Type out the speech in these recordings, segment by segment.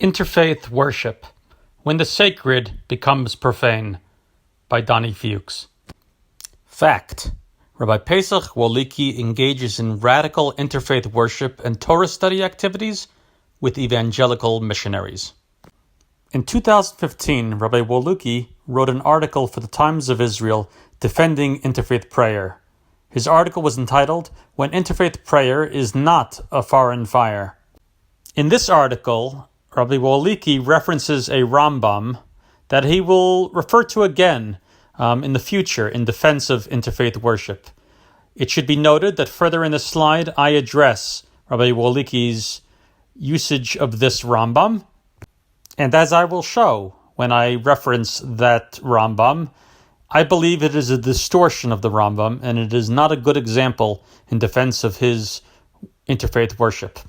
Interfaith Worship, When the Sacred Becomes Profane, by Donnie Fuchs. Fact: Rabbi Pesach Woliki engages in radical interfaith worship and Torah study activities with evangelical missionaries. In 2015, Rabbi Woliki wrote an article for the Times of Israel defending interfaith prayer. His article was entitled, "When Interfaith Prayer is Not a Foreign Fire." In this article, Rabbi Woliki references a Rambam that he will refer to again in the future in defense of interfaith worship. It should be noted that further in the slide, I address Rabbi Woliki's usage of this Rambam. And as I will show when I reference that Rambam, I believe it is a distortion of the Rambam, and it is not a good example in defense of his interfaith worship.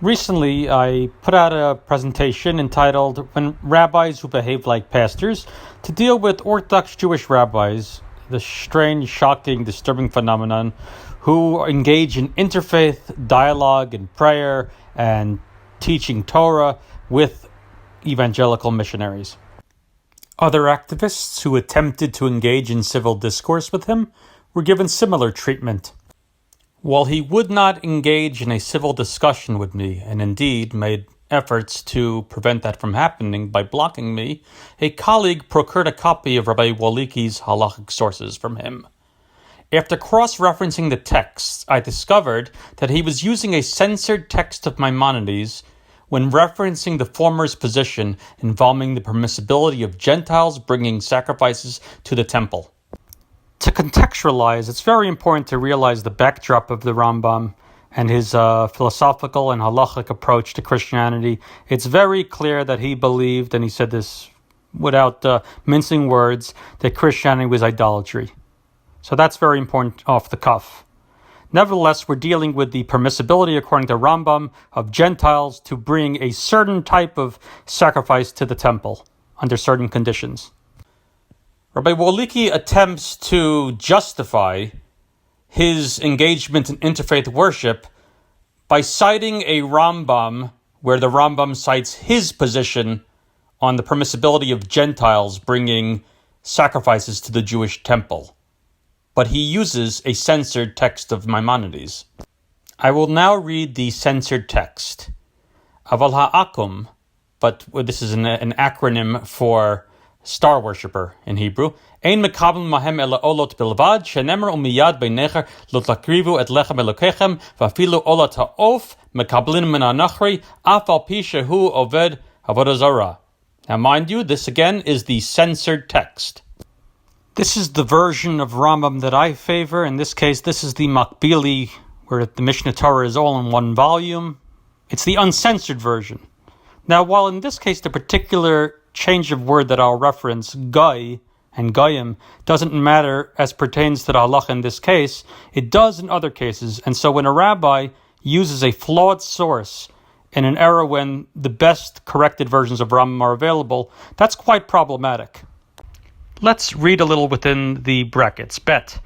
Recently, I put out a presentation entitled "When Rabbis Who Behave Like Pastors" to deal with Orthodox Jewish rabbis, the strange, shocking, disturbing phenomenon who engage in interfaith dialogue and prayer and teaching Torah with evangelical missionaries. Other activists who attempted to engage in civil discourse with him were given similar treatment. While he would not engage in a civil discussion with me, and indeed made efforts to prevent that from happening by blocking me, a colleague procured a copy of Rabbi Woliki's halachic sources from him. After cross-referencing the texts, I discovered that he was using a censored text of Maimonides when referencing the former's position involving the permissibility of Gentiles bringing sacrifices to the temple. To contextualize, it's very important to realize the backdrop of the Rambam and his philosophical and halachic approach to Christianity. It's very clear that he believed, and he said this without mincing words, that Christianity was idolatry. So that's very important off the cuff. Nevertheless, we're dealing with the permissibility, according to Rambam, of Gentiles to bring a certain type of sacrifice to the temple under certain conditions. Rabbi Woliki attempts to justify his engagement in interfaith worship by citing a Rambam where the Rambam cites his position on the permissibility of Gentiles bringing sacrifices to the Jewish temple. But he uses a censored text of Maimonides. I will now read the censored text. Aval ha'akum, but this is an acronym for star worshipper in Hebrew. Ein mekabel mahem ela olot bilvad, shenemer umiyad beinecher lot lakrivu et lechem elokechem, vafilu olot ha'of, mekablin min ha'nachri, af al pi shehu oved avodah zarah. Now mind you, this again is the censored text. This is the version of Rambam that I favor. In this case, this is the Makbili, where the Mishnah Torah is all in one volume. It's the uncensored version. Now, while in this case the particular change of word that I'll reference, guy and goyim, doesn't matter as pertains to the halacha in this case, it does in other cases. And so when a rabbi uses a flawed source in an era when the best corrected versions of Rambam are available, that's quite problematic. Let's read a little within the brackets. Bet.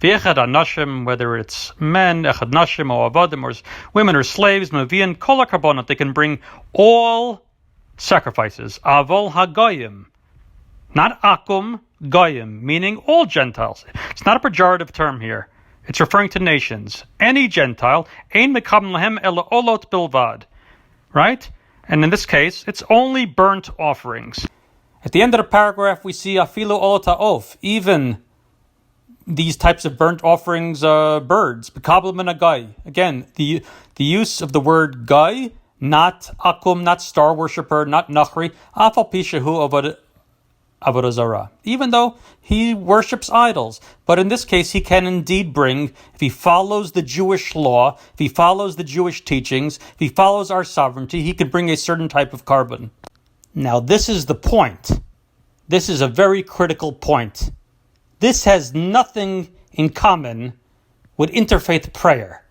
V'echad anashim, whether it's men, echad nashim, or avadim, or women or slaves, mevian kol hakarbonot, they can bring all sacrifices. Avol hagoyim, not akum, goyim, meaning all Gentiles. It's not a pejorative term here. It's referring to nations. Any Gentile, ein mekabel lahem ela olot bilvad, right? And in this case, it's only burnt offerings. At the end of the paragraph, we see afilu olot ha'of, even these types of burnt offerings, birds, bekabel min hagai. Again, the use of the word gai, not akum, not star worshipper, not nachri, af al pi shehu avodah zarah. Even though he worships idols, but in this case he can indeed bring, if he follows the Jewish law, if he follows the Jewish teachings, if he follows our sovereignty, he can bring a certain type of carbon. Now this is the point. This is a very critical point. This has nothing in common with interfaith prayer.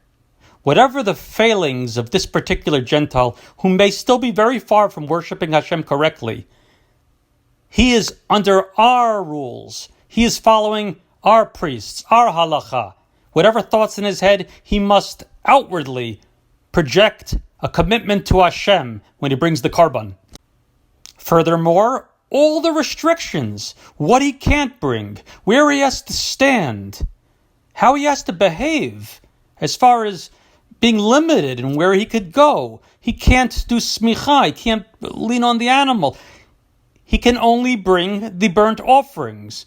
Whatever the failings of this particular Gentile, who may still be very far from worshiping Hashem correctly, he is under our rules. He is following our priests, our halacha. Whatever thoughts in his head, he must outwardly project a commitment to Hashem when he brings the korban. Furthermore, all the restrictions, what he can't bring, where he has to stand, how he has to behave, as far as being limited in where he could go. He can't do smicha, he can't lean on the animal. He can only bring the burnt offerings.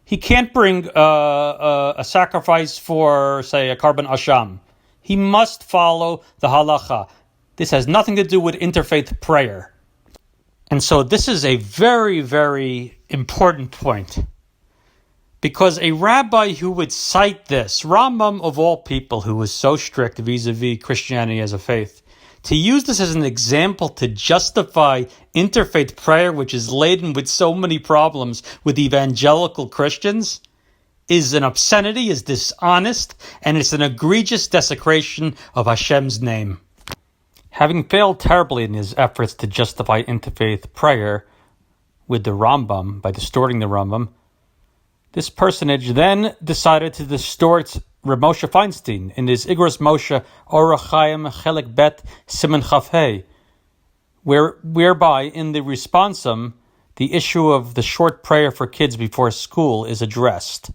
He can't bring a sacrifice for, say, a korban asham. He must follow the halacha. This has nothing to do with interfaith prayer. And so this is a very, very important point. Because a rabbi who would cite this, Rambam of all people who was so strict vis-a-vis Christianity as a faith, to use this as an example to justify interfaith prayer, which is laden with so many problems with evangelical Christians, is an obscenity, is dishonest, and it's an egregious desecration of Hashem's name. Having failed terribly in his efforts to justify interfaith prayer with the Rambam, by distorting the Rambam, this personage then decided to distort Reb Moshe Feinstein in his Igros Moshe Orach Chaim Chelik Bet Siman Chaf Hey, whereby in the responsum, the issue of the short prayer for kids before school is addressed.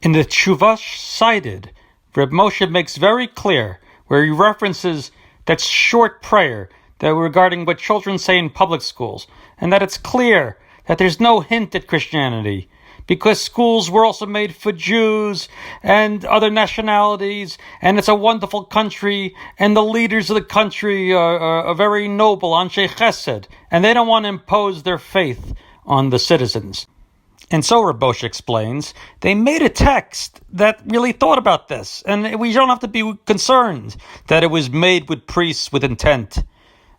In the Tshuva cited, Reb Moshe makes very clear, where he references that short prayer that regarding what children say in public schools, and that it's clear that there's no hint at Christianity, because schools were also made for Jews and other nationalities, and it's a wonderful country, and the leaders of the country are very noble, Anshe Chesed, and they don't want to impose their faith on the citizens. And so Reb Moshe explains, they made a text that really thought about this, and we don't have to be concerned that it was made with priests with intent,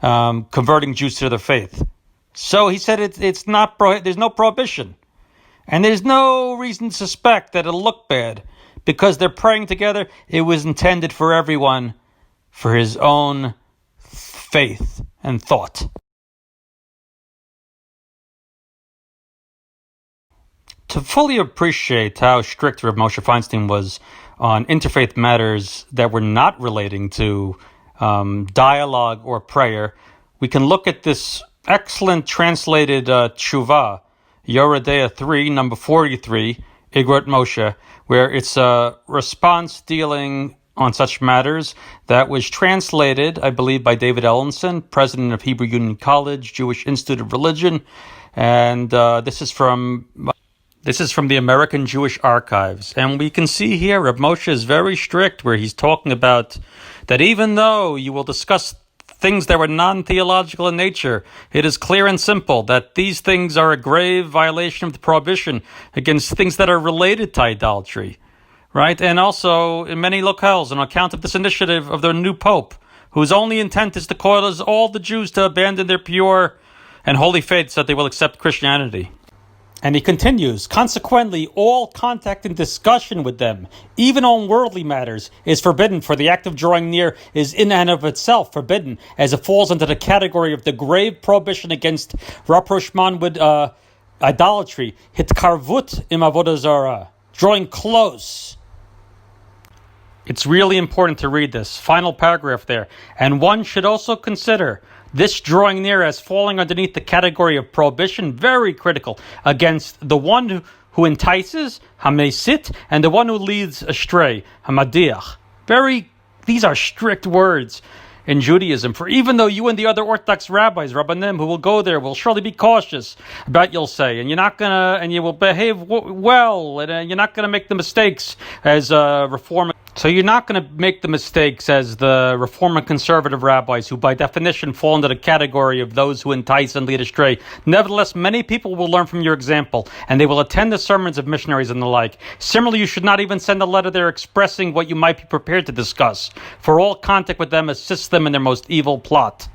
converting Jews to their faith. So he said it's not there's no prohibition. And there's no reason to suspect that it'll look bad, because they're praying together. It was intended for everyone, for his own faith and thought. To fully appreciate how strict Reb Moshe Feinstein was on interfaith matters that were not relating to dialogue or prayer, we can look at this excellent translated tshuva, Yoredeah 3, number 43, Igrot Moshe, where it's a response dealing on such matters that was translated, I believe, by David Ellenson, president of Hebrew Union College, Jewish Institute of Religion, and this is from the American Jewish Archives. And we can see here Reb Moshe is very strict, where he's talking about that even though you will discuss things that were non-theological in nature, it is clear and simple that these things are a grave violation of the prohibition against things that are related to idolatry, right? And also, in many locales, on account of this initiative of the new pope, whose only intent is to cause all the Jews to abandon their pure and holy faith so that they will accept Christianity. And he continues, consequently, all contact and discussion with them, even on worldly matters, is forbidden, for the act of drawing near is in and of itself forbidden, as it falls into the category of the grave prohibition against rapprochement with idolatry, hitkarvut im avodah zarah, drawing close. It's really important to read this final paragraph there. And one should also consider this drawing near as falling underneath the category of prohibition, very critical, against the one who entices, hamesit, and the one who leads astray, hamadiach. These are strict words in Judaism. For even though you and the other Orthodox rabbis, rabbanim, who will go there, will surely be cautious about you'll say, and you will behave well, and you're not gonna make the mistakes as reform. So you're not going to make the mistakes as the Reform and Conservative rabbis, who by definition fall into the category of those who entice and lead astray. Nevertheless, many people will learn from your example, and they will attend the sermons of missionaries and the like. Similarly, you should not even send a letter there expressing what you might be prepared to discuss, for all contact with them assists them in their most evil plot.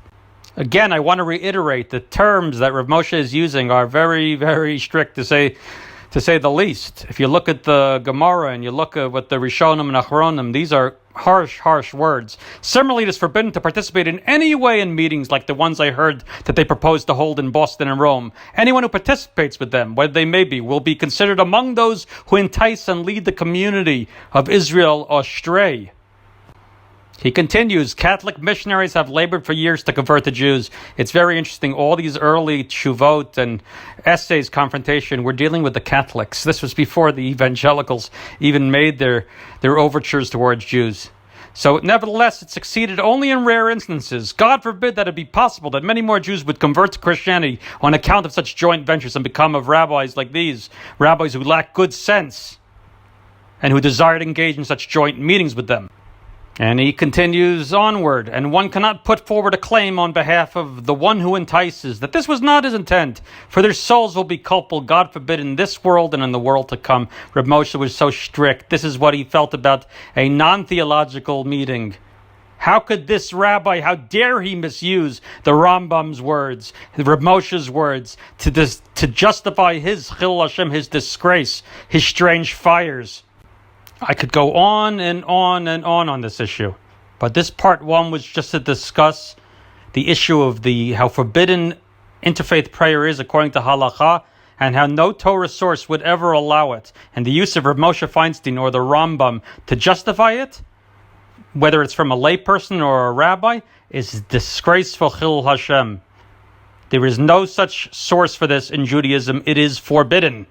Again, I want to reiterate, the terms that Rav Moshe is using are very, very strict, to say the least. If you look at the Gemara and you look at what the Rishonim and Achronim, these are harsh words. Similarly, it is forbidden to participate in any way in meetings like the ones I heard that they proposed to hold in Boston and Rome. Anyone who participates with them, whether they may be, will be considered among those who entice and lead the community of Israel astray. He continues, Catholic missionaries have labored for years to convert the Jews. It's very interesting. All these early tshuvot and essays, confrontation, were dealing with the Catholics. This was before the evangelicals even made their overtures towards Jews. So nevertheless, it succeeded only in rare instances. God forbid that it be possible that many more Jews would convert to Christianity on account of such joint ventures and become of rabbis like these, rabbis who lack good sense and who desire to engage in such joint meetings with them. And he continues onward, and one cannot put forward a claim on behalf of the one who entices that this was not his intent, for their souls will be culpable, God forbid, in this world and in the world to come. Reb Moshe was so strict. This is what he felt about a non-theological meeting. How could this rabbi, how dare he misuse the Rambam's words, Reb Moshe's words, to justify his Chil Hashem, his disgrace, his strange fires? I could go on and on this issue, but this part one was just to discuss the issue of how forbidden interfaith prayer is according to halacha, and how no Torah source would ever allow it, and the use of Rav Moshe Feinstein or the Rambam to justify it, whether it's from a layperson or a rabbi, is disgraceful Chil Hashem. There is no such source for this in Judaism. It is forbidden.